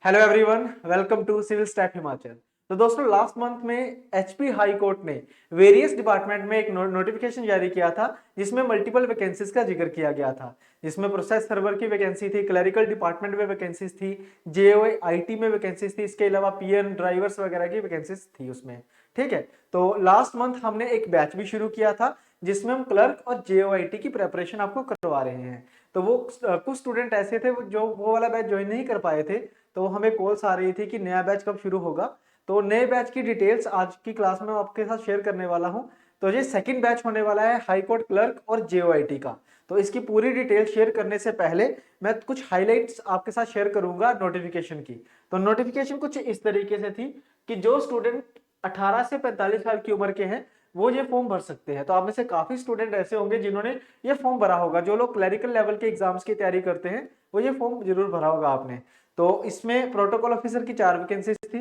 Hello everyone, welcome to civil staff Himachal. तो दोस्तों, last month में एचपी हाई कोर्ट ने वेरियस डिपार्टमेंट में एक नोटिफिकेशन जारी किया था जिसमें मल्टीपल वैकेंसीज का जिक्र किया गया था। जिसमें प्रोसेस सर्वर की वैकेंसी थी, क्लरिकल डिपार्टमेंट में वैकेंसीज थी, जेओए आईटी में वैकेंसीज थी, इसके अलावा पीएन ड्राइवर्स वगैरह की वैकेंसीज थी उसमें। ठीक है, तो लास्ट मंथ हमने एक बैच भी शुरू किया था जिसमें हम क्लर्क और जेओआईटी की प्रेपरेशन आपको करवा रहे हैं। तो वो कुछ स्टूडेंट ऐसे थे जो वो वाला बैच ज्वाइन नहीं कर पाए थे, तो हमें कॉल्स आ रही थी कि नया बैच कब शुरू होगा। तो नए बैच की डिटेल्स आज की क्लास में आपके साथ शेयर करने वाला हूं। तो ये सेकंड बैच होने वाला है हाई कोर्ट क्लर्क और जेओआईटी का। तो इसकी पूरी डिटेल शेयर करने से पहले मैं कुछ हाइलाइट्स आपके साथ शेयर करूंगा नोटिफिकेशन की। तो नोटिफिकेशन कुछ इस तरीके से थी कि जो स्टूडेंट 18 से 45 साल की उम्र के हैं वो ये फॉर्म भर सकते हैं। तो आप में से काफी स्टूडेंट ऐसे होंगे जिन्होंने ये फॉर्म भरा होगा। जो लोग क्लरिकल लेवल के एग्जाम्स की तैयारी करते हैं वो ये फॉर्म जरूर भरा होगा आपने। तो इसमें प्रोटोकॉल ऑफिसर की 4 वैकेंसीज थी,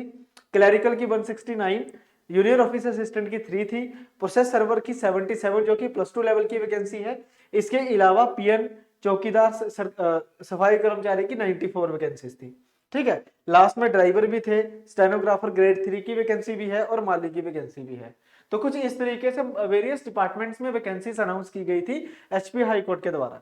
क्लरिकल की 169, जूनियर ऑफिस असिस्टेंट की 3 थी, प्रोसेस सर्वर की 77 जो कि +2 लेवल की वैकेंसी है। इसके अलावा पीएन, चौकीदार, सफाई कर्मचारी की 94 वैकेंसीज थी। ठीक है, लास्ट में ड्राइवर भी थे, स्टेनोग्राफर ग्रेड 3 की वैकेंसी भी है और माली की वैकेंसी भी है। तो कुछ इस तरीके से वेरियस डिपार्टमेंट्स में वैकेंसीज अनाउंस की गई थी एचपी हाई कोर्ट के द्वारा।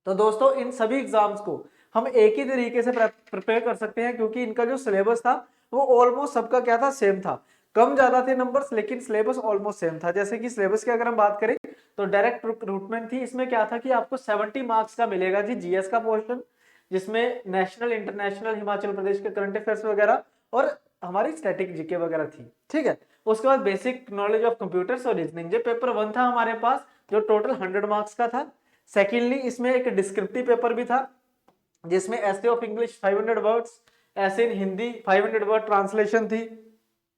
तो दोस्तों, इन सभी एग्जाम्स को हम एक ही तरीके से प्रिपेयर कर सकते हैं क्योंकि इनका जो सिलेबस था वो ऑलमोस्ट सबका क्या था, सेम था। कम ज्यादा थे नंबर्स लेकिन सिलेबस ऑलमोस्ट सेम था। जैसे कि सिलेबस की अगर हम बात करें तो डायरेक्ट रिक्रूटमेंट थी। इसमें क्या था कि आपको 70 मार्क्स का मिलेगा जी जीएस का पोर्शन, जिसमें नेशनल इंटरनेशनल हिमाचल प्रदेश के करंट अफेयर्स वगैरह और हमारी स्टैटिक जीके वगैरह थी। ठीक है, उसके बाद बेसिक नॉलेज ऑफ कंप्यूटर्स और रीजनिंग। जो पेपर 1 था हमारे पास, जो टोटल 100 मार्क्स का था। सेकेंडली, इसमें एक डिस्क्रिप्टिव पेपर भी था जिसमें ऐसे ऑफ इंग्लिश 500 वर्ड्स, ऐसे इन हिंदी 500 वर्ड ट्रांसलेशन थी,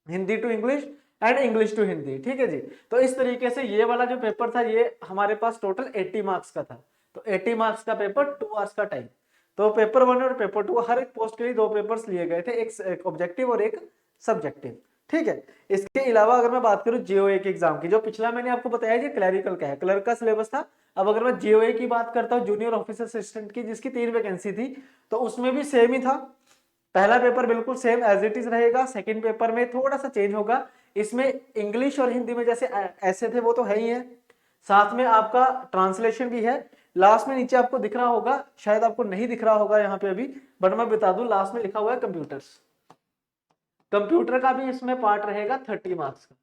Hindi to English and English to Hindi. ठीक है जी। तो इस तरीके से ये वाला जो पेपर था ये हमारे पास टोटल 80 मार्क्स का था। तो 80 मार्क्स का पेपर, 2 आवर्स का टाइम। तो पेपर 1 और पेपर 2 हर एक पोस्ट के लिए 2 पेपर्स लिए गए थे, एक ऑब्जेक्टिव और एक सब्जेक्टिव। ठीक है, इसके अलावा अगर मैं बात करूं जेओए के एग्जाम की, जो पिछला मैंने आपको बताया ये क्लरिकल का है, क्लर्क का सिलेबस था। अब अगर मैं जेओए की बात करता हूं, जूनियर ऑफिसर असिस्टेंट की, जिसकी 3 वैकेंसी थी, तो उसमें भी सेम ही था। पहला पेपर बिल्कुल सेम एज इट इज रहेगा। सेकंड पेपर में थोड़ा सा चेंज होगा। इसमें इंग्लिश और हिंदी में जैसे ऐसे थे वो तो है ही है, साथ में आपका ट्रांसलेशन भी है। लास्ट में नीचे आपको दिख रहा होगा, शायद आपको नहीं दिख रहा होगा यहाँ पे अभी, बट मैं बता दूं, लास्ट में लिखा हुआ है कंप्यूटर्स। कंप्यूटर का भी इसमें पार्ट रहेगा 30 मार्क्स का।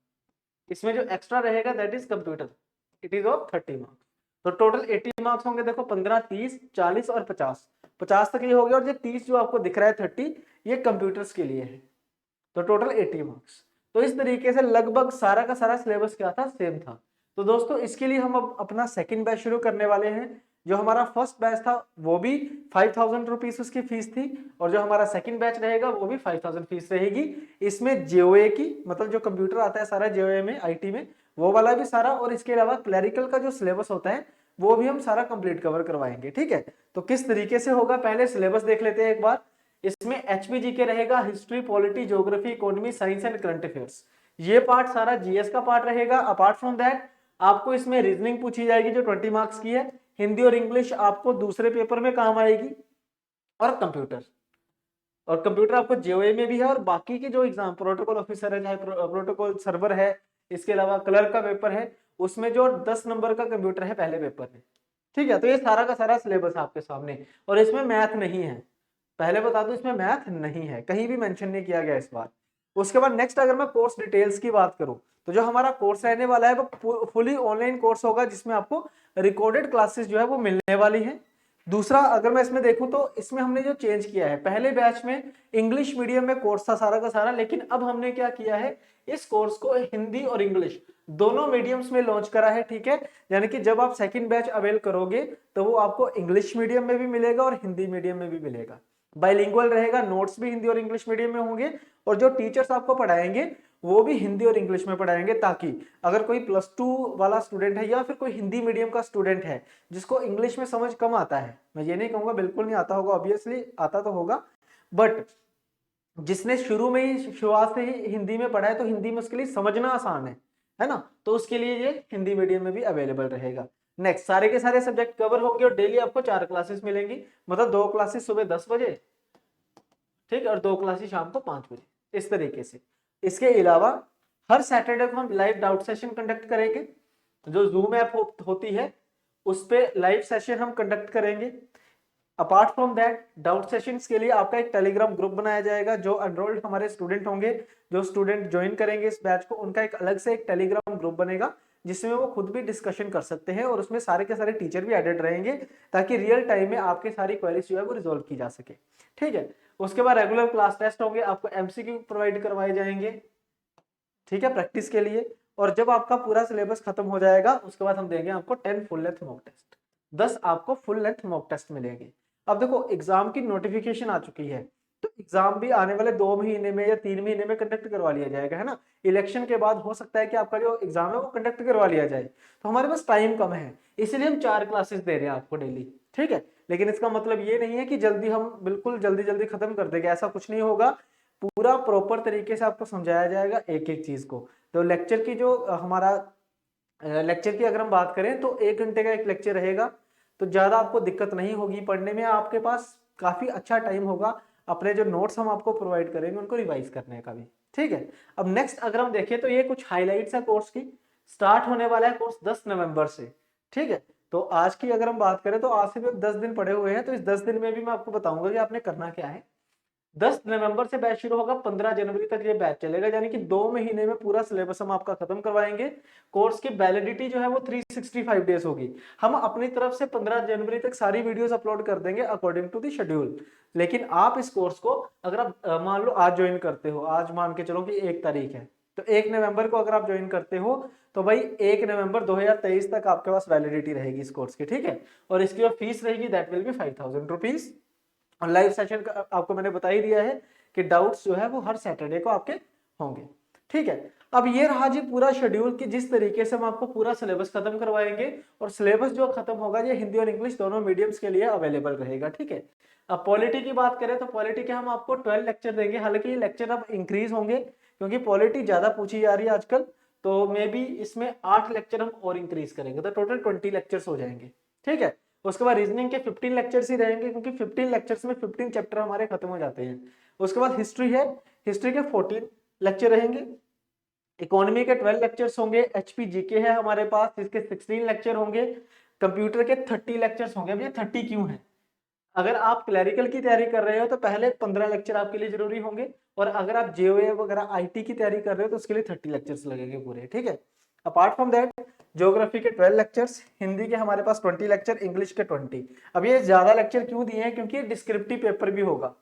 इसमें जो एक्स्ट्रा रहेगा that is computer, it is of 30 marks. तो टोटल 80 मार्क्स होंगे। देखो 15, 30, 40 और 50, 50 तक ये हो गया। और ये 30 जो आपको दिख रहा है 30, ये कंप्यूटर्स के लिए है। तो टोटल 80 मार्क्स। तो इस तरीके से लगभग सारा का सारा सिलेबस क्या था, सेम था। तो दोस्तों, इसके लिए हम अब अपना सेकंड बैच शुरू करने वाले हैं। जो हमारा फर्स्ट बैच था वो भी 5000 रुपीज उसकी फीस थी, और जो हमारा सेकंड बैच रहेगा वो भी 5000 फीस रहेगी। इसमें जेओए की, मतलब जो कंप्यूटर आता है सारा जेओए में, आईटी में, वो वाला भी सारा, और इसके अलावा क्लरिकल का जो सिलेबस होता है वो भी हम सारा कंप्लीट कवर करवाएंगे। ठीक है, तो किस तरीके से होगा, पहले सिलेबस देख लेते हैं एक बार। इसमें एचपीजी के रहेगा history, polity, geography, economy, science and current affairs. ये पार्ट सारा जीएस का पार्ट रहेगा। अपार्ट फ्रॉम दैट आपको इसमें रीजनिंग पूछी जाएगी जो 20 मार्क्स की है। हिंदी और इंग्लिश आपको दूसरे पेपर में काम आएगी, और कंप्यूटर, और कंप्यूटर आपको जेओए में भी है। और बाकी के जो एग्जाम, प्रोटोकॉल ऑफिसर है, चाहे प्रोटोकॉल सर्वर है, इसके अलावा क्लर्क का पेपर है, उसमें जो 10 नंबर का कंप्यूटर है पहले पेपर में। ठीक है, तो ये सारा का सारा सिलेबस है आपके सामने, और इसमें मैथ नहीं है। पहले बता दूं, इसमें मैथ नहीं है, कहीं भी मेंशन नहीं किया गया इस बार। उसके बाद नेक्स्ट अगर मैं कोर्स डिटेल्स की बात करूं, तो जो हमारा कोर्स रहने वाला है वो फुली ऑनलाइन कोर्स होगा, जिसमें आपको रिकॉर्डेड क्लासेस जो है वो मिलने वाली है। दूसरा, अगर मैं इसमें देखूं तो इसमें हमने जो चेंज किया है, पहले बैच में इंग्लिश मीडियम में कोर्स था सारा का सारा, लेकिन अब हमने क्या किया है, इस कोर्स को हिंदी और इंग्लिश दोनों मीडियम्स में लॉन्च करा है। ठीक है, यानी कि जब आप सेकंड बैच अवेल करोगे तो वो आपको इंग्लिश मीडियम में भी मिलेगा और हिंदी मीडियम में भी मिलेगा। बाइलिंगुअल रहेगा, नोट्स भी हिंदी और इंग्लिश मीडियम में होंगे, और जो टीचर्स आपको पढ़ाएंगे वो भी हिंदी और इंग्लिश में पढ़ाएंगे, ताकि अगर कोई +2 वाला स्टूडेंट है या फिर कोई हिंदी मीडियम का स्टूडेंट है जिसको इंग्लिश में समझ कम आता है, मैं ये नहीं कहूंगा बिल्कुल नहीं आता होगा, ऑब्वियसली आता तो होगा, बट जिसने शुरू में ही, शुरुआत से ही हिंदी में पढ़ा है, तो हिंदी में उसके लिए समझना आसान है ना, तो उसके लिए ये हिंदी मीडियम में भी अवेलेबल रहेगा। नेक्स्ट, सारे के सारे सब्जेक्ट कवर होंगे और डेली आपको 4 क्लासेस मिलेंगी, मतलब 2 क्लासेस सुबह 10 बजे ठीक है, और 2 क्लासेस शाम को 5 बजे, इस तरीके से। इसके अलावा हर सैटरडे को हम लाइव डाउट सेशन कंडक्ट करेंगे, जो जूम ऐप होती है उस पे लाइव सेशन हम कंडक्ट करेंगे। Apart from that doubt sessions के लिए आपका एक टेलीग्राम ग्रुप बनाया जाएगा, जो एनरोल्ड हमारे स्टूडेंट होंगे, जो स्टूडेंट ज्वाइन करेंगे इस बैच को, उनका एक अलग से एक टेलीग्राम ग्रुप बनेगा जिसमें वो खुद भी डिस्कशन कर सकते हैं, और उसमें सारे के सारे टीचर भी एडेड रहेंगे ताकि रियल टाइम में आपके सारी क्वेरीज जो है वो रिजोल्व की जा सके। ठीक है, उसके बाद रेगुलर क्लास टेस्ट होंगे, आपको एमसीक्यू प्रोवाइड करवाए जाएंगे, ठीक है, प्रैक्टिस के लिए। और जब आपका पूरा सिलेबस खत्म हो जाएगा उसके बाद हम देंगे आपको 10 फुल लेंथ मॉक टेस्ट, 10 आपको फुल लेंथ मॉक टेस्ट मिलेंगे। अब देखो एग्जाम की नोटिफिकेशन आ चुकी है, तो एग्जाम भी आने वाले 2 महीने में या 3 महीने में कंडक्ट करवा लिया जाएगा, है ना। इलेक्शन के बाद हो सकता है कि आपका जो एग्जाम है वो कंडक्ट करवा लिया जाए, तो हमारे पास टाइम कम है, इसीलिए हम 4 क्लासेस दे रहे हैं आपको डेली। ठीक है, लेकिन इसका मतलब ये नहीं है कि जल्दी हम बिल्कुल जल्दी जल्दी खत्म कर देंगे, ऐसा कुछ नहीं होगा। पूरा प्रॉपर तरीके से आपको समझाया जाएगा एक एक चीज को। तो लेक्चर की जो हमारा लेक्चर की अगर हम बात करें तो 1 घंटे का एक लेक्चर रहेगा, तो ज्यादा आपको दिक्कत नहीं होगी पढ़ने में, आपके पास काफी अच्छा टाइम होगा अपने जो नोट्स हम आपको प्रोवाइड करेंगे उनको रिवाइज करने का भी। ठीक है, अब नेक्स्ट अगर हम देखें तो ये कुछ हाईलाइट्स है कोर्स की। स्टार्ट होने वाला है कोर्स 10 नवंबर से। ठीक है, तो आज की अगर हम बात करें तो आज से भी 10 दिन पड़े हुए हैं, तो इस 10 दिन में भी मैं आपको बताऊंगा कि आपने करना क्या है। 10 नवंबर से बैच शुरू होगा, 15 जनवरी तक ये बैच चलेगा, यानी कि 2 महीने में पूरा सिलेबस हम आपका खत्म करवाएंगे। कोर्स की वैलिडिटी जो है वो 365 डेज होगी। हम अपनी तरफ से 15 जनवरी तक सारी वीडियोस अपलोड कर देंगे अकॉर्डिंग टू द शेड्यूल। लेकिन आप इस कोर्स को अगर आप मान लो आज ज्वाइन करते हो, आज मान के चलो कि 1 तारीख है, तो 1 नवंबर को अगर आप ज्वाइन करते हो तो भाई 1 नवंबर 2023 तक आपके पास वैलिडिटी रहेगी इस कोर्स की। ठीक है, और इसकी जो फीस रहेगी दैट विल बी 5000 रुपीज। और लाइव सेशन का आपको मैंने बता ही दिया है कि डाउट्स जो है वो हर सैटरडे को आपके होंगे। ठीक है, अब ये रहा जी पूरा शेड्यूल कि जिस तरीके से हम आपको पूरा सिलेबस खत्म करवाएंगे, और सिलेबस जो खत्म होगा ये हिंदी और इंग्लिश दोनों मीडियम्स के लिए अवेलेबल रहेगा। ठीक है, अब पॉलिटी की बात करें तो पॉलिटी के हम आपको 12 लेक्चर देंगे, हालांकि ये लेक्चर अब इंक्रीज होंगे क्योंकि पॉलिटी ज्यादा पूछी जा रही है आजकल, तो मे बी इसमें 8 लेक्चर हम और इंक्रीज करेंगे, तो टोटल 20 लेक्चर्स हो जाएंगे। ठीक है, उसके बाद रीजनिंग के 15 लेक्चर्स ही रहेंगे क्योंकि 15 लेक्चर्स में 15 चैप्टर हमारे खत्म हो जाते हैं। उसके बाद हिस्ट्री है, हिस्ट्री के 14 लेक्चर रहेंगे। इकोनॉमी के 12 लेक्चर्स होंगे। एचपी जीके है हमारे पास, इसके 16 लेक्चर होंगे। कंप्यूटर के 30 लेक्चर्स होंगे। अब ये 30 क्यों है? अगर आप क्लैरिकल की तैयारी कर रहे हो तो पहले 15 लेक्चर आपके लिए जरूरी होंगे, और अगर आप जेओए वगैरह आईटी की तैयारी कर रहे हो तो उसके लिए 30 लेक्चर्स लगेंगे पूरे। ठीक है, अपार्ट फ्रॉम दैट ज्योग्राफी के 12 लेक्चर्स, हिंदी के हमारे पास 20 लेक्चर, इंग्लिश के 20। अब ये ज्यादा लेक्चर क्यों दिए हैं? क्योंकि डिस्क्रिप्टिव पेपर भी होगा,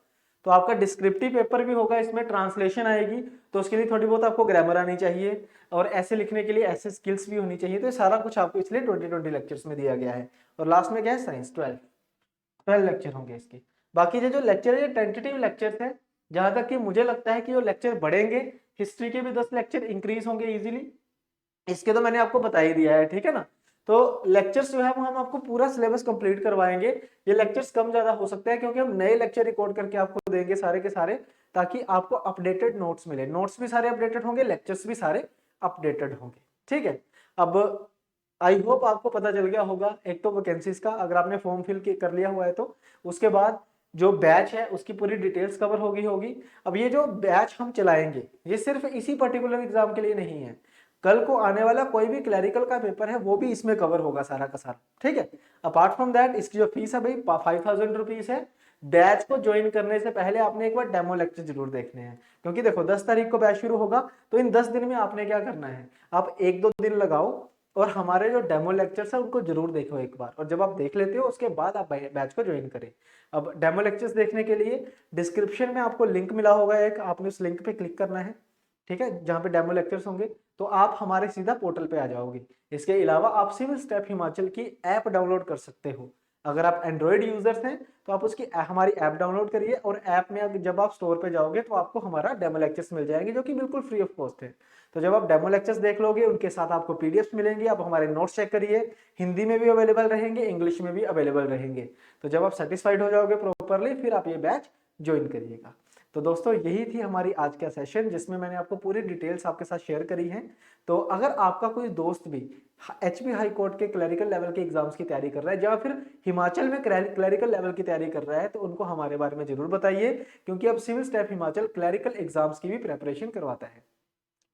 तो आपका डिस्क्रिप्टिव पेपर भी होगा, इसमें ट्रांसलेशन आएगी, तो उसके लिए थोड़ी बहुत आपको ग्रामर आनी चाहिए, और ऐसे लिखने के लिए ऐसे स्किल्स भी होनी चाहिए। तो ये सारा कुछ आपको इसलिए 20 लेक्चर्स में दिया गया है। और लास्ट में क्या है? साइंस 12 लेक्चर होंगे इसके। बाकी ये जो लेक्चर है ये टेंटेटिव लेक्चर्स है, जहां तक कि मुझे लगता है कि वो लेक्चर बढ़ेंगे। हिस्ट्री के भी 10 लेक्चर इंक्रीज होंगे इजीली, इसके तो मैंने आपको बता ही दिया है। ठीक है ना, तो लेक्चर्स जो है वो हम आपको पूरा सिलेबस कंप्लीट करवाएंगे। ये लेक्चर्स कम ज्यादा हो सकते हैं क्योंकि हम नए लेक्चर रिकॉर्ड करके आपको देंगे सारे के सारे, ताकि आपको अपडेटेड नोट्स मिले। नोट्स भी सारे अपडेटेड होंगे, लेक्चर्स भी सारे अपडेटेड होंगे। ठीक है, अब आई होप आपको पता चल गया होगा एक तो वैकेंसीज का, अगर आपने फॉर्म फिल कर लिया हुआ है तो। उसके बाद जो बैच है उसकी पूरी डिटेल्स कवर होगी। अब ये जो बैच हम चलाएंगे ये सिर्फ इसी पर्टिकुलर एग्जाम के लिए नहीं है, कल को आने वाला कोई भी क्लैरिकल का पेपर है वो भी इसमें कवर होगा सारा का सारा। ठीक है, अपार्ट फ्रॉम दैट इसकी जो फीस है भाई 5000 रुपीज है। बैच को ज्वाइन करने से पहले आपने एक बार डेमो लेक्चर जरूर देखने हैं, क्योंकि देखो 10 तारीख को बैच शुरू होगा, तो इन 10 दिन में आपने क्या करना है, आप 1-2 दिन लगाओ और हमारे जो डेमो लेक्चर्स है उनको जरूर देखो एक बार, और जब आप देख लेते हो उसके बाद आप बैच को ज्वाइन करें। अब डेमो लेक्चर्स देखने के लिए डिस्क्रिप्शन में आपको लिंक मिला होगा एक, आपने उस लिंक पे क्लिक करना है। ठीक है, जहाँ पे डेमो लेक्चर्स होंगे, तो आप हमारे सीधा पोर्टल पे आ जाओगे। इसके अलावा आप सिविल स्टेप हिमाचल की ऐप डाउनलोड कर सकते हो। अगर आप एंड्रॉइड यूजर्स हैं तो आप उसकी हमारी ऐप डाउनलोड करिए, और ऐप में जब आप स्टोर पे जाओगे तो आपको हमारा डेमो लेक्चर्स मिल जाएंगे जो कि बिल्कुल फ्री ऑफ कॉस्ट है। तो जब आप डेमो लेक्चर्स देख लोगे उनके साथ आपको पीडीएफ मिलेंगे, आप हमारे नोट्स चेक करिए, हिंदी में भी अवेलेबल रहेंगे, इंग्लिश में भी अवेलेबल रहेंगे। तो जब आप सेटिस्फाइड हो जाओगे प्रॉपरली, फिर आप ये बैच ज्वाइन करिएगा। तो दोस्तों यही थी हमारी आज का सेशन, जिसमें मैंने आपको पूरी डिटेल्स आपके साथ शेयर करी हैं। तो अगर आपका कोई दोस्त भी एचपी हाई कोर्ट के क्लरिकल लेवल के एग्जाम्स की तैयारी कर रहा है, या फिर हिमाचल में क्लरिकल लेवल की तैयारी कर रहा है, तो उनको हमारे बारे में जरूर बताइए, क्योंकि अब civil staff Himachal clerical exams की भी प्रेपरेशन करवाता है।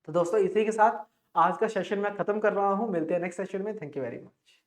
तो दोस्तों इसी के साथ आज का सेशन मैं खत्म कर रहा हूं। मिलते हैं नेक्स्ट सेशन में। Thank you very much.